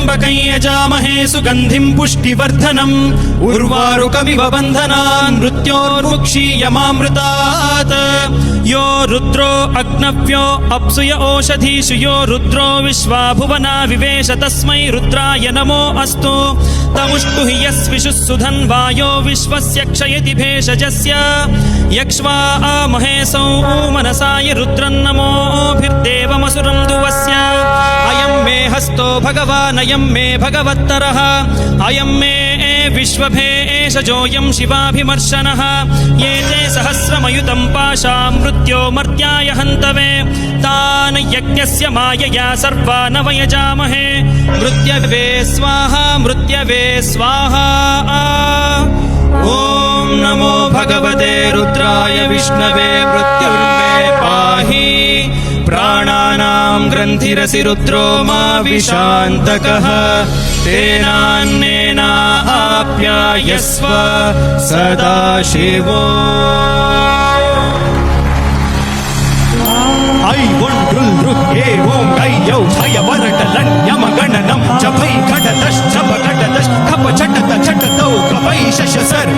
त्र्यम्बकं यजामहे सुगन्धिं पुष्टिवर्धनम् उर्वारुकमिव बन्धनान् मृत्योर्मुक्षीयमामृतात् यो रुद्रो अग्नव्यो अप्सुय ओषधीषु यो रुद्रो विश्वा भुवना विवेश तस्मै रुद्राय नमो अस्तु तमुष्टु हि यस्विषुः सुधन्वायो विश्वस्य क्षयति भेषजस्य यक्ष्वा महेशौ मनसाय रुद्रन्नमोभिर्देवमसुरं दुवस्य अयं मे हस्तो भगवान् अयं मे भगवत्तरः अयं मे विश्वभेषजोऽयं शिवाभिमर्शनः ये ते सहस्रमयुतं पाशां मृत्यो मर्त्याय हन्तवे तान् यज्ञस्य मायया सर्वान् वयजामहे मृत्यवे स्वाहा मृत्यवे स्वाहा ॐ नमो भगवते रुद्राय विष्णवे मृत्युर्मे पाहि प्राणानां ग्रन्थिरसि रुद्रो मा विशान्तकः तेनान्नेनाप्यायस्व सदा शिवो ऐ वुण्ड्रुल् ए ओं ऐयौ भयवरटलन्यमगणनं जपै घटतश्चप घटतश् खप झटत झटतौ कपै शशसर्